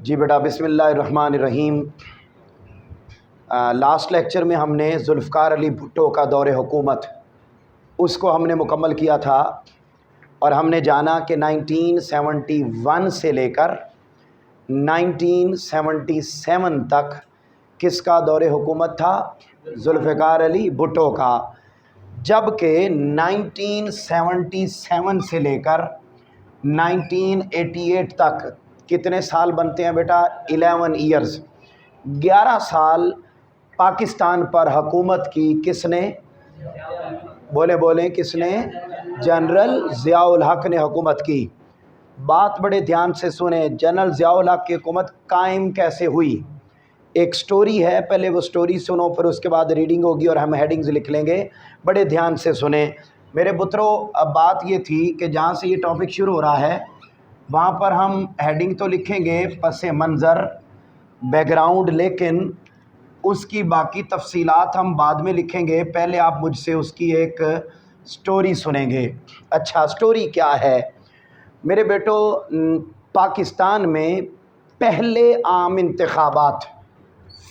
جی بیٹا، بسم اللہ الرحمن الرحیم۔ لاسٹ لیکچر میں ہم نے ذوالفقار علی بھٹو کا دور حکومت اس کو ہم نے مکمل کیا تھا، اور ہم نے جانا کہ 1971 سے لے کر 1977 تک کس کا دور حکومت تھا؟ ذوالفقار علی بھٹو کا۔ جبکہ 1977 سے لے کر 1988 تک کتنے سال بنتے ہیں بیٹا؟ 11 ایئرز، 11 سال پاکستان پر حکومت کی کس نے؟ بولیں کس نے؟ جنرل ضیاء الحق نے حکومت کی۔ بات بڑے دھیان سے سنیں، جنرل ضیاء الحق کی حکومت قائم کیسے ہوئی؟ ایک سٹوری ہے، پہلے وہ سٹوری سنو، پھر اس کے بعد ریڈنگ ہوگی اور ہم ہیڈنگز لکھ لیں گے۔ بڑے دھیان سے سنیں میرے پترو۔ اب بات یہ تھی کہ جہاں سے یہ ٹاپک شروع ہو رہا ہے وہاں پر ہم ہیڈنگ تو لکھیں گے، پس منظر، بیک گراؤنڈ، لیکن اس کی باقی تفصیلات ہم بعد میں لکھیں گے۔ پہلے آپ مجھ سے اس کی ایک سٹوری سنیں گے۔ اچھا، سٹوری کیا ہے میرے بیٹو؟ پاکستان میں پہلے عام انتخابات،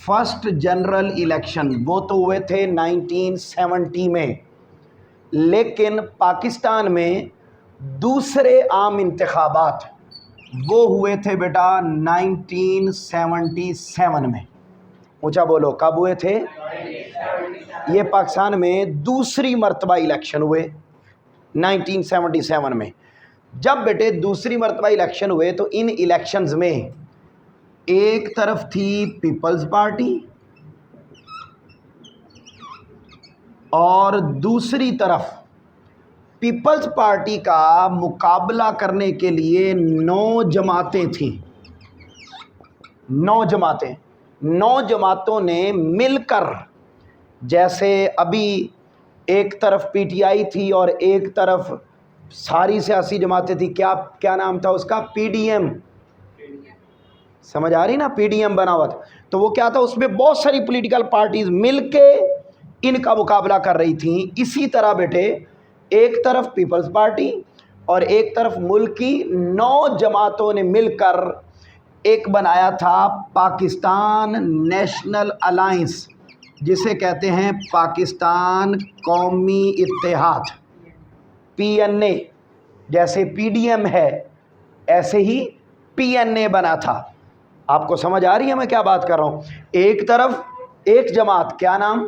فرسٹ جنرل الیکشن، وہ تو ہوئے تھے 1970 میں، لیکن پاکستان میں دوسرے عام انتخابات وہ ہوئے تھے بیٹا 1977 میں۔ اونچا بولو، کب ہوئے تھے؟ یہ پاکستان میں دوسری مرتبہ الیکشن ہوئے 1977 میں۔ جب بیٹے دوسری مرتبہ الیکشن ہوئے تو ان الیکشنز میں ایک طرف تھی پیپلز پارٹی اور دوسری طرف پیپلز پارٹی کا مقابلہ کرنے کے لیے 9 جماعتیں تھیں۔ 9 جماعتوں نے مل کر، جیسے ابھی ایک طرف پی ٹی آئی تھی اور ایک طرف ساری سیاسی جماعتیں تھیں، کیا نام تھا اس کا؟ P D M. سمجھ آ رہی نا؟ پی ڈی ایم بنا ہوا تھا۔ تو وہ کیا تھا؟ اس میں بہت ساری پولیٹیکل پارٹیز مل کے ان کا مقابلہ کر رہی تھیں۔ اسی طرح بیٹے ایک طرف پیپلز پارٹی اور ایک طرف ملک کی 9 جماعتوں نے مل کر ایک بنایا تھا پاکستان نیشنل الائنس، جسے کہتے ہیں پاکستان قومی اتحاد، پی این اے۔ جیسے پی ڈی ایم ہے ایسے ہی پی این اے بنا تھا۔ آپ کو سمجھ آ رہی ہے میں کیا بات کر رہا ہوں؟ ایک طرف ایک جماعت، کیا نام؟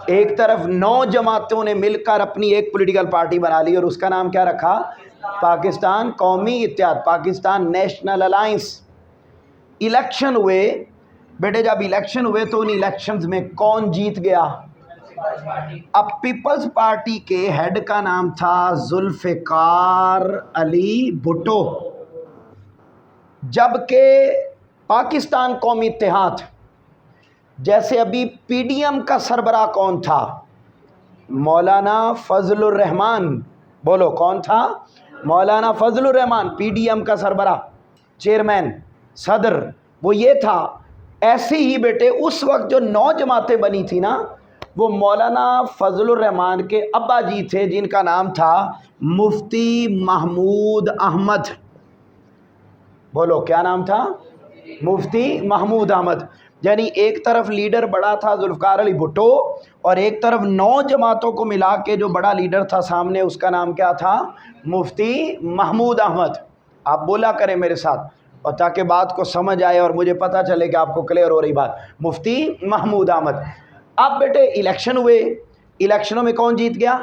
ایک طرف 9 جماعتوں نے مل کر اپنی ایک پولیٹیکل پارٹی بنا لی اور اس کا نام کیا رکھا؟ پاکستان قومی اتحاد، پاکستان نیشنل الائنس۔ الیکشن ہوئے بیٹے، جب الیکشن ہوئے تو ان الیکشنز میں کون جیت گیا؟ اب پیپلز پارٹی کے ہیڈ کا نام تھا ذوالفقار علی بھٹو، جبکہ پاکستان قومی اتحاد، جیسے ابھی پی ڈی ایم کا سربراہ کون تھا؟ مولانا فضل الرحمان۔ بولو کون تھا؟ مولانا فضل الرحمان، پی ڈی ایم کا سربراہ، چیئرمین، صدر، وہ یہ تھا۔ ایسے ہی بیٹے اس وقت جو 9 جماعتیں بنی تھی نا، وہ مولانا فضل الرحمان کے ابا جی تھے، جن کا نام تھا مفتی محمود احمد۔ بولو کیا نام تھا؟ مفتی محمود احمد۔ یعنی ایک طرف لیڈر بڑا تھا ذوالفقار علی بھٹو اور ایک طرف 9 جماعتوں کو ملا کے جو بڑا لیڈر تھا سامنے، اس کا نام کیا تھا؟ مفتی محمود احمد۔ آپ بولا کریں میرے ساتھ، اور تاکہ بات کو سمجھ آئے اور مجھے پتہ چلے کہ آپ کو کلیئر ہو رہی بات۔ مفتی محمود احمد۔ اب بیٹے الیکشن ہوئے، الیکشنوں میں کون جیت گیا؟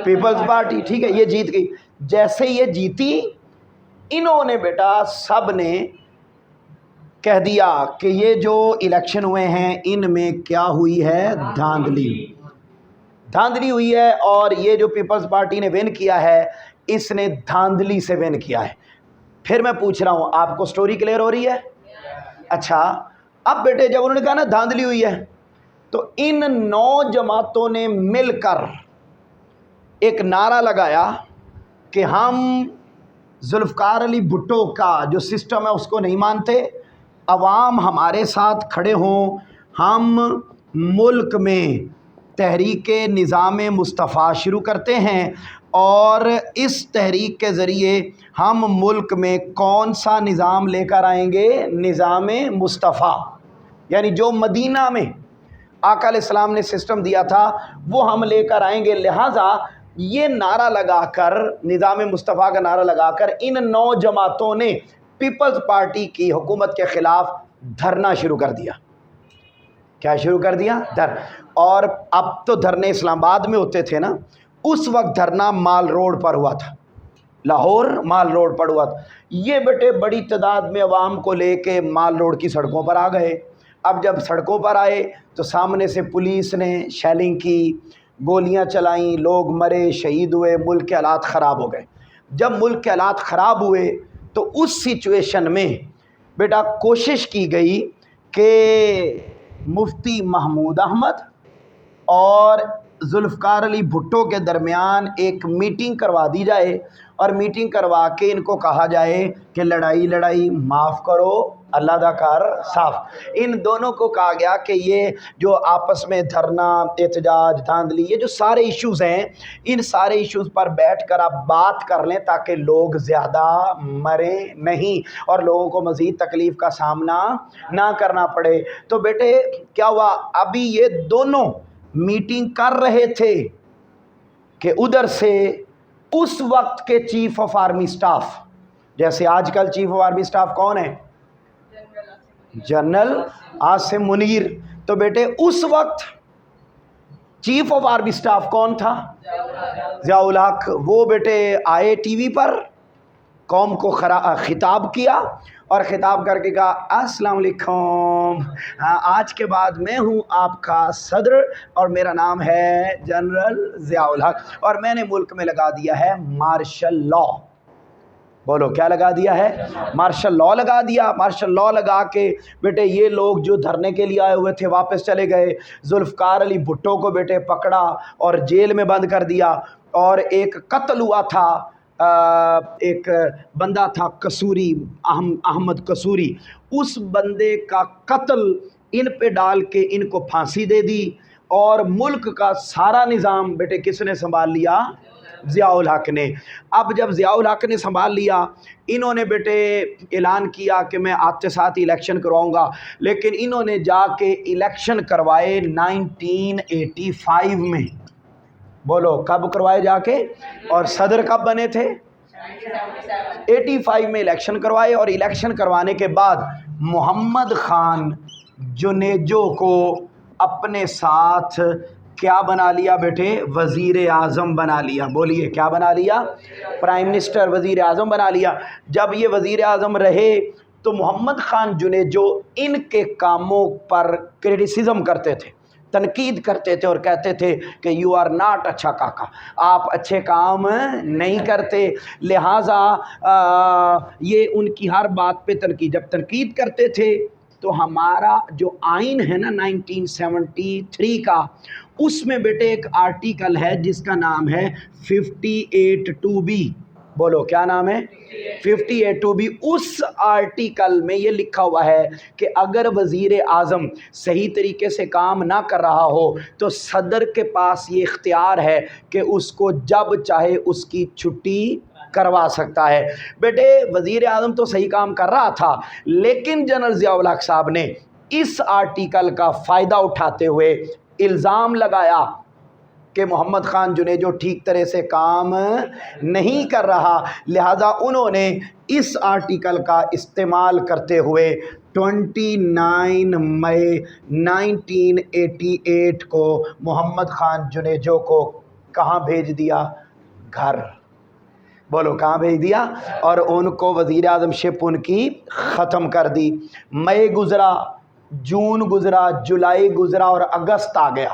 پیپلز پارٹی، ٹھیک ہے، یہ جیت گئی۔ جیسے یہ جیتی، انہوں نے بیٹا سب نے کہہ دیا کہ یہ جو الیکشن ہوئے ہیں ان میں کیا ہوئی ہے؟ دھاندلی ہوئی ہے، اور یہ جو پیپلز پارٹی نے ون کیا ہے اس نے دھاندلی سے ون کیا ہے۔ پھر میں پوچھ رہا ہوں، آپ کو سٹوری کلیئر ہو رہی ہے؟ اچھا، اب بیٹے جب انہوں نے کہا نا دھاندلی ہوئی ہے، تو ان 9 جماعتوں نے مل کر ایک نعرہ لگایا کہ ہم ذوالفقار علی بھٹو کا جو سسٹم ہے اس کو نہیں مانتے، عوام ہمارے ساتھ کھڑے ہوں، ہم ملک میں تحریک نظام مصطفیٰ شروع کرتے ہیں اور اس تحریک کے ذریعے ہم ملک میں کون سا نظام لے کر آئیں گے؟ نظام مصطفیٰ، یعنی جو مدینہ میں آقا علیہ السلام نے سسٹم دیا تھا وہ ہم لے کر آئیں گے۔ لہٰذا یہ نعرہ لگا کر، نظام مصطفیٰ کا نعرہ لگا کر، ان 9 جماعتوں نے پیپلز پارٹی کی حکومت کے خلاف دھرنا شروع کر دیا۔ کیا شروع کر دیا؟ اور اب تو دھرنے اسلام آباد میں ہوتے تھے نا، اس وقت دھرنا مال روڈ پر ہوا تھا، لاہور مال روڈ پر ہوا تھا۔ یہ بیٹے بڑی تعداد میں عوام کو لے کے مال روڈ کی سڑکوں پر آ گئے۔ اب جب سڑکوں پر آئے تو سامنے سے پولیس نے شیلنگ کی، گولیاں چلائیں، لوگ مرے، شہید ہوئے، ملک کے حالات خراب ہو گئے۔ جب ملک کے حالات خراب ہوئے تو اس سچویشن میں بیٹا کوشش کی گئی کہ مفتی محمود احمد اور ذوالفقار علی بھٹو کے درمیان ایک میٹنگ کروا دی جائے، اور میٹنگ کروا کے ان کو کہا جائے کہ لڑائی معاف کرو، اللہ دا کار صاف۔ ان دونوں کو کہا گیا کہ یہ جو آپس میں دھرنا، احتجاج، دھاندلی، یہ جو سارے ایشوز ہیں، ان سارے ایشوز پر بیٹھ کر آپ بات کر لیں تاکہ لوگ زیادہ مریں نہیں اور لوگوں کو مزید تکلیف کا سامنا نہ کرنا پڑے۔ تو بیٹے کیا ہوا، ابھی یہ دونوں میٹنگ کر رہے تھے کہ ادھر سے اس وقت کے چیف آف آرمی سٹاف، جیسے آج کل چیف آف آرمی سٹاف کون ہے؟ جنرل عاصم منیر۔ تو بیٹے اس وقت چیف آف آرمی سٹاف کون تھا؟ ضیاء الحق۔ وہ بیٹے آئے ٹی وی پر، قوم کو خطاب کیا اور خطاب کر کے کہا السلام علیکم، آج کے بعد میں ہوں آپ کا صدر اور میرا نام ہے جنرل ضیاء الحق، اور میں نے ملک میں لگا دیا ہے مارشل لا۔ بولو کیا لگا دیا ہے؟ مارشل لا لگا دیا۔ مارشل لا لگا کے بیٹے یہ لوگ جو دھرنے کے لیے آئے ہوئے تھے واپس چلے گئے۔ ذوالفقار علی بھٹو کو بیٹے پکڑا اور جیل میں بند کر دیا، اور ایک قتل ہوا تھا، ایک بندہ تھا قصوری، احمد قصوری، اس بندے کا قتل ان پہ ڈال کے ان کو پھانسی دے دی، اور ملک کا سارا نظام بیٹے کس نے سنبھال لیا؟ ضیاء الحق نے۔ اب جب ضیاء الحق نے سنبھال لیا، انہوں نے بیٹے اعلان کیا کہ میں آپ کے ساتھ الیکشن کرواؤں گا، لیکن انہوں نے جا کے الیکشن کروائے 1985 میں۔ بولو کب کروائے جا کے؟ اور صدر کب بنے تھے؟ 85 میں الیکشن کروائے، اور الیکشن کروانے کے بعد محمد خان جنیجو کو اپنے ساتھ کیا بنا لیا بیٹے؟ وزیر اعظم بنا لیا۔ بولیے کیا بنا لیا؟ پرائم منسٹر، وزیر اعظم بنا لیا۔ جب یہ وزیر اعظم رہے تو محمد خان جنیجو ان کے کاموں پر کرٹیسزم کرتے تھے، تنقید کرتے تھے، اور کہتے تھے کہ یو آر ناٹ اچھا کاکا، آپ اچھے کام نہیں کرتے۔ لہٰذا یہ ان کی ہر بات پہ تنقید، جب تنقید کرتے تھے تو ہمارا جو آئین ہے نا 1973 کا، اس میں بیٹے ایک آرٹیکل ہے جس کا نام ہے 58(2)B۔ بولو کیا نام ہے؟ 58(2)B۔ اس آرٹیکل میں یہ لکھا ہوا ہے کہ اگر وزیر اعظم صحیح طریقے سے کام نہ کر رہا ہو تو صدر کے پاس یہ اختیار ہے کہ اس کو جب چاہے اس کی چھٹی کروا سکتا ہے۔ بیٹے وزیر اعظم تو صحیح کام کر رہا تھا، لیکن جنرل ضیاء الحق صاحب نے اس آرٹیکل کا فائدہ اٹھاتے ہوئے الزام لگایا کہ محمد خان جنیجو ٹھیک طرح سے کام نہیں کر رہا، لہذا انہوں نے اس آرٹیکل کا استعمال کرتے ہوئے 29 مئی 1988 کو محمد خان جنیجو کو کہاں بھیج دیا؟ گھر۔ بولو کہاں بھیج دیا؟ اور ان کو وزیر اعظم شپ ان کی ختم کر دی۔ مئی گزرا، جون گزرا، جولائی گزرا، اور اگست آ گیا۔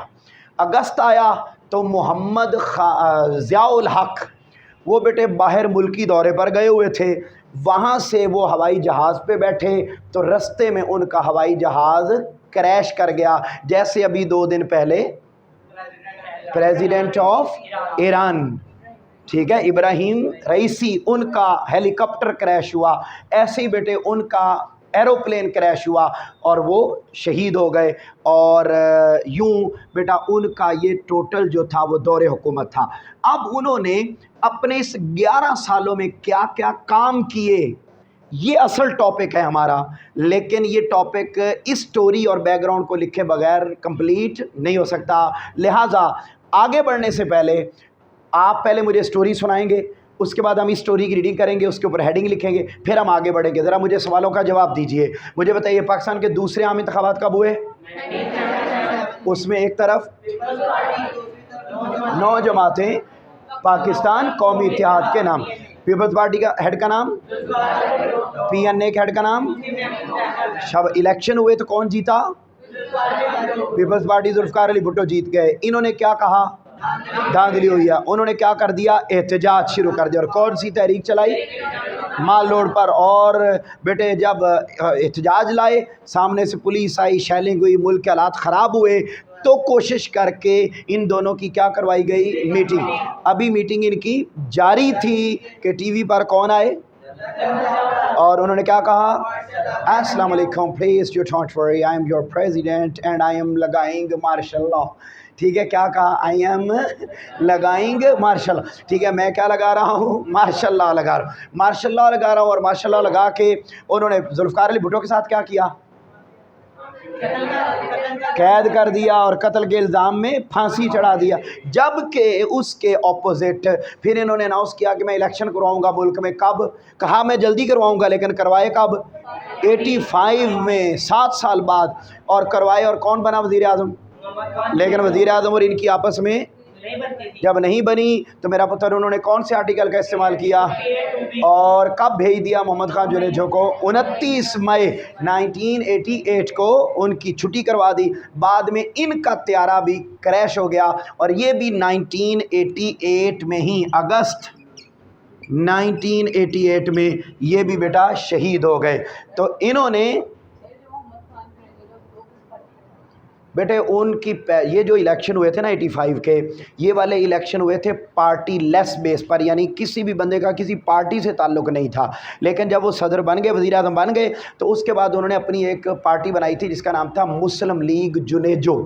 اگست آیا تو محمد ضیاء الحق وہ بیٹے باہر ملکی دورے پر گئے ہوئے تھے، وہاں سے وہ ہوائی جہاز پہ بیٹھے تو رستے میں ان کا ہوائی جہاز کریش کر گیا، جیسے ابھی 2 دن پہلے پریزیڈنٹ آف ایران، ٹھیک ہے، ابراہیم رئیسی، ان کا ہیلی کاپٹر کریش ہوا۔ ایسے ہی بیٹے ان کا एरोप्लेन क्रैश हुआ और वो शहीद हो गए। और यूं बेटा उनका ये टोटल जो था वो दौरे हुकूमत था। अब उन्होंने अपने इस 11 सालों में क्या क्या काम किए, ये असल टॉपिक है हमारा। लेकिन ये टॉपिक इस स्टोरी और बैकग्राउंड को लिखे बगैर कंप्लीट नहीं हो सकता। लिहाजा आगे बढ़ने से पहले आप पहले मुझे स्टोरी सुनाएंगे, उसके बाद हम इस स्टोरी की रीडिंग करेंगे, उसके ऊपर हेडिंग लिखेंगे, फिर हम आगे बढ़ेंगे। ज़रा मुझे सवालों का जवाब दीजिए। मुझे बताइए पाकिस्तान के दूसरे आम इंतखाबात कब हुए? उसमें एक तरफ 9 जमातें पाकिस्तान कौमी इत्तेहाद के नाम, पीपल्स पार्टी का हेड का नाम, PNA के हेड का नाम। जब इलेक्शन हुए तो कौन जीता? पीपल्स पार्टी, जुल्फ़िकार अली भुट्टो जीत गए। इन्होंने क्या कहा? धांधली हुई है। उन्होंने क्या कर दिया? एहतजाज शुरू कर दिया। और कौन सी तहरीक चलाई? माल रोड पर। और बेटे जब एहतजाज लाए, सामने से पुलिस आई, शैलिंग हुई, मुल्क के हालात ख़राब हुए, तो कोशिश करके इन दोनों की क्या करवाई गई? मीटिंग। अभी मीटिंग इनकी जारी थी कि टीवी पर कौन आए और उन्होंने क्या कहा? अस्सलाम वालेकुम, please do not worry, I am your president and I am लगाइंग मार्शल लॉ। ठीक है, क्या कहा? आई एम लगाइंग मार्शल। ठीक है, मैं क्या लगा रहा हूँ? मार्शल लॉ लगा रहा हूँ। मार्शल लॉ लगा रहा हूँ। और मार्शल लॉ लगा के उन्होंने जुल्फ़िकार अली भुट्टो के साथ क्या किया? कैद कर दिया और कत्ल के इल्ज़ाम में फांसी चढ़ा दिया। जबकि उसके ऑपोजिट फिर इन्होंने अनाउंस किया कि मैं इलेक्शन करवाऊंगा मुल्क में। कब? कहा मैं जल्दी करवाऊंगा, लेकिन करवाए कब? 85 में, 7 साल बाद। और करवाए, और कौन बना वज़ीर आज़म? लेकिन वज़ीर आज़म और इनकी आपस में जब नहीं बनी तो मेरा पुत्र उन्होंने कौन से आर्टिकल का इस्तेमाल किया और कब भेज दिया मोहम्मद खान जुनेजो को? 29 मई 1988 को उनकी छुट्टी करवा दी। बाद में इनका त्यारा भी क्रैश हो गया और ये भी 1988 में ही, अगस्त 1988 में ये भी बेटा शहीद हो गए। तो इन्होंने बेटे उनकी ये जो इलेक्शन हुए थे ना 85 के, ये वाले इलेक्शन हुए थे पार्टी लेस बेस पर, यानी किसी भी बंदे का किसी पार्टी से ताल्लुक़ नहीं था। लेकिन जब वो सदर बन गए, वज़ीर आज़म बन गए, तो उसके बाद उन्होंने अपनी एक पार्टी बनाई थी जिसका नाम था मुस्लिम लीग जुनेजो।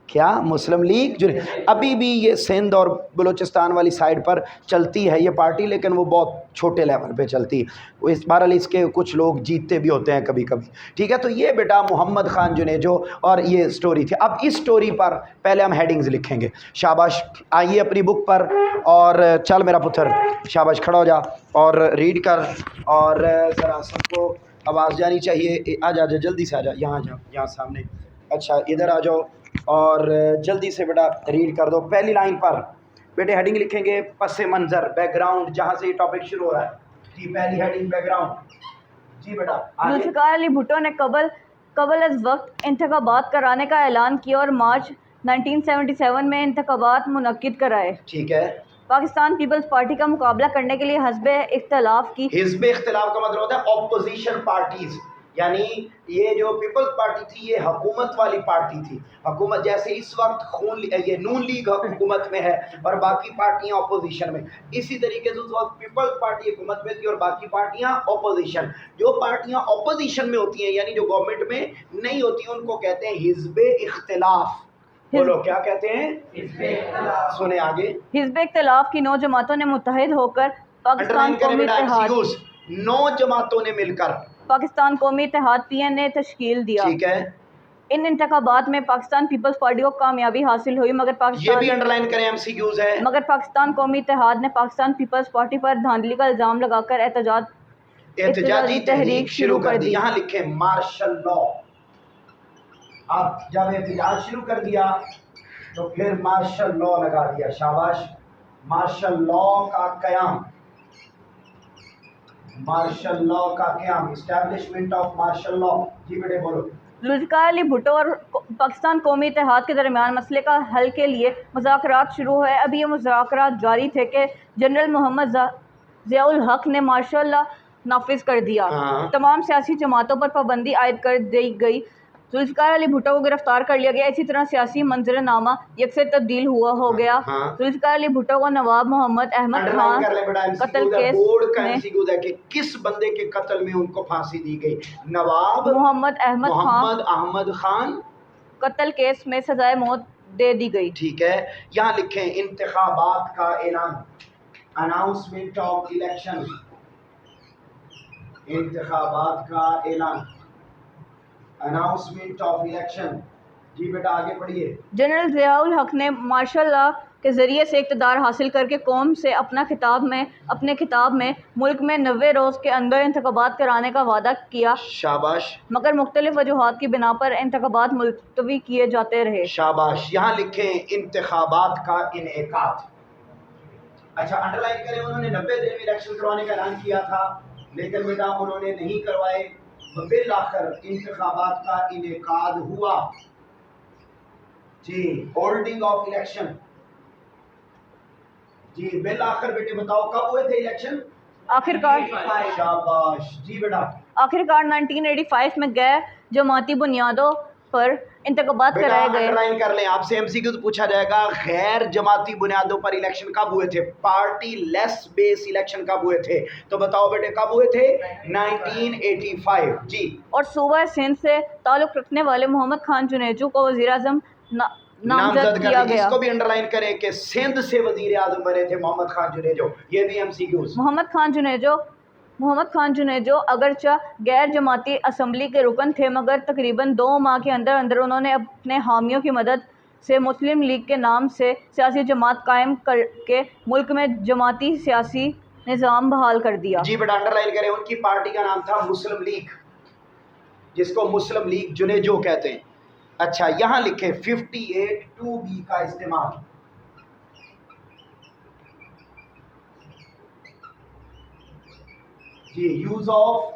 क्या? मुस्लिम लीग जुनेजो। अभी भी ये सिंध और बलूचिस्तान वाली साइड पर चलती है ये पार्टी, लेकिन वो बहुत छोटे लेवल पे चलती है। इस बार इसके कुछ लोग जीतते भी होते हैं कभी कभी। ठीक है, तो ये बेटा मोहम्मद खान जुनेजो और ये स्टोरी थी। अब इस स्टोरी पर पहले हम हेडिंग्स लिखेंगे। शाबाश, आइए अपनी बुक पर और चल मेरा पुत्र, शाबाश खड़ा हो जा और रीड कर। और ज़रा सबको आवाज़ जानी चाहिए। आ जा जल्दी से आ जा, यहाँ जा, यहाँ सामने। अच्छा इधर आ जाओ और जल्दी से बेटा रीड कर दो। पहली लाइन पर बेटे हेडिंग लिखेंगे पस मंज़र, बैकग्राउंड, जहाँ से ये टॉपिक शुरू हो रहा है। जी पहली हेडिंग बैकग्राउंड। जी बेटा जुल्फ़िकार अली भुट्टो ने कबल अज़ वक्त इंतखाबात कराने का ऐलान किया और मार्च 1977 में इंतखाबात मुनक्किद कराए। ठीक है। पाकिस्तान पीपल्स पार्टी का मुकाबला करने के लिए हिज़्ब इख्तिलाफ की, हिज़्ब इख्तिलाफ का मतलब होता है ऑपोजिशन पार्टीज, यानी ये जो पीपल्स पार्टी थी ये हुकूमत वाली पार्टी थी। हुकूमत जैसे इस वक्त ये नून लीग हुकूमत में है और बाकी पार्टियां अपोजिशन में, इसी तरीके से उस वक्त पीपल्स पार्टी हुकूमत में थी और बाकी पार्टियां अपोजिशन। जो पार्टियां अपोजिशन में होती हैं यानी जो गवर्नमेंट में नहीं होती हैं, उनको कहते हैं हिज़्ब इख्तिलाफ। बोलो क्या कहते हैं? हिज़्ब इख्तिलाफ। सुने आगे। हिज़्ब इख्तिलाफ की 9 जमातों ने मुत्तहिद होकर पाकिस्तान कौमी इत्तेहाद, 9 जमातों ने मिलकर पाकिस्तान कौमी इत्तेहाद PNA तश्कील दिया। ठीक है। इन इंतखाबात में पाकिस्तान पीपल्स पार्टी को कामयाबी हासिल हुई, मगर ये भी अंडरलाइन करें, MCQs है। मगर पाकिस्तान कौमी इत्तेहाद ने पाकिस्तान पीपल्स पार्टी पर धांधली का इल्ज़ाम लगाकर एहतजाजी तहरीक शुरू कर दी। यहाँ लिखे मार्शल लॉ। अब जब एहतजाज शुरू कर दिया तो फिर मार्शल लॉ लगा दिया। शाबाश, मार्शल लॉ का क़याम, मार्शल लॉ का क़याम, एस्टैब्लिशमेंट ऑफ मार्शल लॉ। जी बेटे बोलो। जुल्फ़िकार अली भुट्टो और पाकिस्तान कौमी इत्तेहाद के दरमियान मसले का हल के लिए मुज़ाकरात शुरू हुए। अभी ये मुज़ाकरात जारी थे कि जनरल मोहम्मद ज़ियाउल हक ने मार्शल लॉ नाफिज कर दिया। तमाम सियासी जमातों पर पाबंदी आयद कर दी गई। जुल्फ़िकार अली भुट्टो को गिरफ्तार कर लिया गया। इसी तरह सियासी मंजरनामा यकसे तब्दील हो गया। हाँ। जुल्फ़िकार अली भुट्टो को नवाब मोहम्मद अहमद अंडरलाइन खान कर ले बेटा, कत्ल MCQ केस बोर्ड का में MCQ है कि किस बंदे के कत्ल में उनको फांसी दी गई। नवाब मोहम्मद अहमद खान कत्ल केस में सजाए मौत दे दी गई। ठीक है, यहाँ लिखें इंतखाबात का ऐलान, अनाउंसमेंट ऑफ इलेक्शन, इंतखाबात का ऐलान, अनाउंसमेंट ऑफ इलेक्शन। जी बेटा आगे पढ़िए। जनरल ज़ियाउल हक ने मार्शल लॉ के ज़रिए से इक़्तिदार हासिल करके कौम से अपने खिताब में मुल्क में 90 रोज़ के अंदर इंतखाबात कराने का वादा किया, शाबाश, मगर मुख्तलिफ वजूहात की बिना पर इंतखाबात मुलतवी किए जाते रहे। शाबाश, यहाँ लिखें इंतखाबात का इनेकाद। अच्छा अंडरलाइन करें, उन्होंने 90 दिन में इलेक्शन करवाने का ऐलान किया था, लेकिन बेटा उन्होंने नहीं करवाए। बिल आखिर इंतखाबात का इनेकाद हुआ। जी, होल्डिंग ऑफ इलेक्शन। जी बिल आखिर बेटे बताओ कब हुए थे इलेक्शन? आखिरकार शाबाश, जी बेटा 1985 में गैर जमाती बुनियादों पर इंतखाबात बेटा कराए गए। अंडरलाइन कर लें, आपसे एमसीक्यू तो पूछा जाएगा गैर जमाती बुनियादों पर इलेक्शन कब हुए थे, पार्टी लेस बेस इलेक्शन कब हुए थे, तो बताओ बेटे कब हुए थे? 1985। जी, और सूबा सिंध से ताल्लुक़ रखने वाले मोहम्मद खान जुनेजो को वज़ीर आज़म नामजद किया गया। इसको भी अंडरलाइन करें कि सिंध से वजीर आजम बने थे मोहम्मद खान जुनेजो। ये भी एमसीक्यूज। मोहम्मद खान जुनेजो अगरचा गैर जमाती असम्बली के रुकन थे, मगर तकरीबन 2 माह के अंदर अंदर उन्होंने अपने हामियों की मदद से मुस्लिम लीग के नाम से सियासी जमात कायम करके मुल्क में जमाती सियासी निज़ाम बहाल कर दिया। जी बेटा अंडरलाइन करें, उनकी पार्टी का नाम था मुस्लिम लीग, जिसको मुस्लिम लीग जुनेजो कहते हैं। अच्छा यहाँ लिखे 58(2)B का इस्तेमाल। जी, यूज ऑफ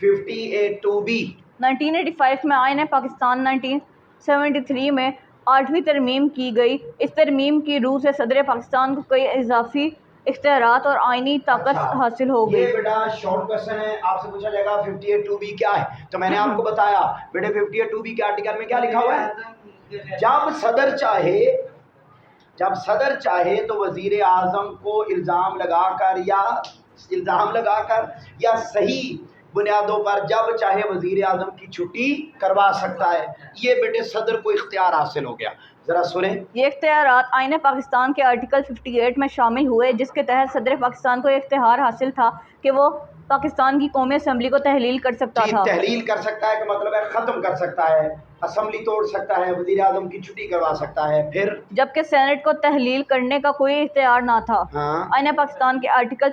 58(2)B। 1985 में आईन पाकिस्तान 1973 में 8वीं तरमीम की गई। इस तरमीम की रूह से सदर पाकिस्तान को कई इजाफी इख्तियारात और आइनी ताकत हासिल हो गई। ये बेटा शॉर्ट क्वेश्चन है, आपसे पूछा जाएगा 58(2)B क्या है, तो मैंने आपको बताया बेटे 58(2)B के आर्टिकल में क्या लिखा हुआ है, जब सदर चाहे तो वजीर आजम को इल्ज़ाम लगाकर या सही बुनियादों पर जब चाहे वजीर आजम की छुट्टी करवा सकता है। ये बेटे सदर को इख्तियार हासिल हो गया। जरा सुने, ये इख्तियारात आईन पाकिस्तान के आर्टिकल 58 में शामिल हुए, जिसके तहत सदर पाकिस्तान को इख्तियार हासिल था कि वो पाकिस्तान की कौमी असम्बली को तहलील कर सकता था। तहलील कर सकता है, कि मतलब है ख़त्म कर सकता है, असम्बली तोड़ सकता है, वज़ीर आज़म की छुट्टी करवा सकता है। फिर जबकि सेनेट को तहलील करने का कोई इख्तियार ना था। हाँ। आईन पाकिस्तान के आर्टिकल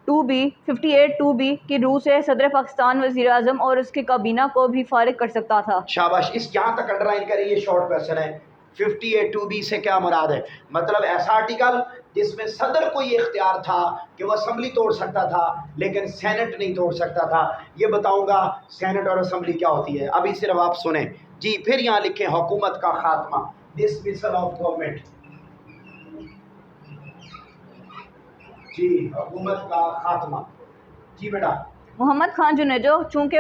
58(2)B की रूह से सदर पाकिस्तान वज़ीर आज़म और उसकी काबीना को भी फारिग कर सकता था। शाबाश, इस यहाँ तक अंडरलाइन करिए, ये शॉर्ट क्वेश्चन है। 58(2)B से क्या मुराद है, मतलब ऐसा आर्टिकल जिसमें सदर को ये इख्तियार था कि वो असम्बली तोड़ सकता था, लेकिन सेनेट नहीं तोड़ सकता था। ये बताऊंगा सेनेट और असम्बली क्या होती है, अभी सिर्फ आप सुने। जी फिर यहाँ लिखें हुकूमत का खात्मा, डिसमिसल ऑफ गवर्नमेंट। जी हुकूमत का खात्मा। जी बेटा मोहम्मद खान जुनेजो चूँकि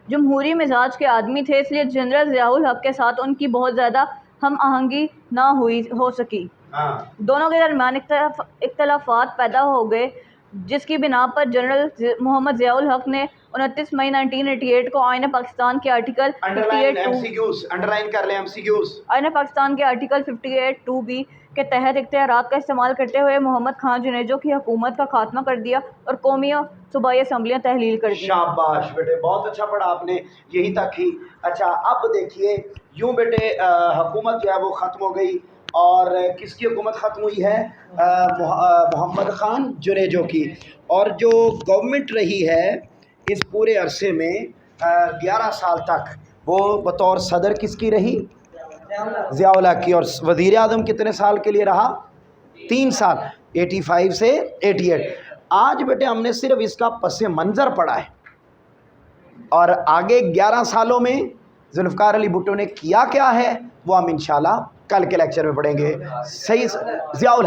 जमहूरी मिजाज के आदमी थे, इसलिए जनरल ज़ियाउल हक के साथ उनकी बहुत ज़्यादा हम आहंगी ना हो सकी। दोनों के दरमियान इख्तलाफात पैदा हो गए, जिसकी बिना पर जनरल मोहम्मद ज़ियाउल हक ने 29 मई 1988 को आईन पाकिस्तान के आर्टिकल 58(2)B के तहत इख्तियारात का इस्तेमाल करते हुए मोहम्मद खान जुनेजो की हुकूमत का खात्मा कर दिया और कौमी और सूबाई असम्बलियाँ तहलील कर दी। शाबाश बेटे, बहुत अच्छा पढ़ा आपने, यही तक ही। अच्छा अब देखिए, यूँ बेटे हुकूमत जो है वो ख़त्म हो गई, और किसकी हुकूमत ख़त्म हुई है? मोहम्मद खान जुनेजो की। और जो गवर्नमेंट रही है इस पूरे अरसे में 11 साल तक, वो बतौर सदर किसकी रही? ज़ियाउल हक की। और वज़ीर आज़म कितने साल के लिए रहा? 3 साल, 85 से 88। आज बेटे हमने सिर्फ इसका पस मंज़र पढ़ा है, और आगे 11 सालों में जुल्फ़िकार अली भुट्टो ने किया क्या है वो हम इंशाल्लाह कल के लेक्चर में पढ़ेंगे। सही, ज़ियाउल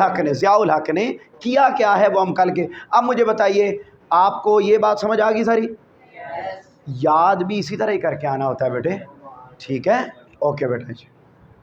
हक ने किया क्या है वो हम कल के। अब मुझे बताइए, आपको ये बात समझ आ गई सारी? याद भी इसी तरह ही करके आना होता है बेटे। ٹھیک ہے، اوکے بیٹا جی.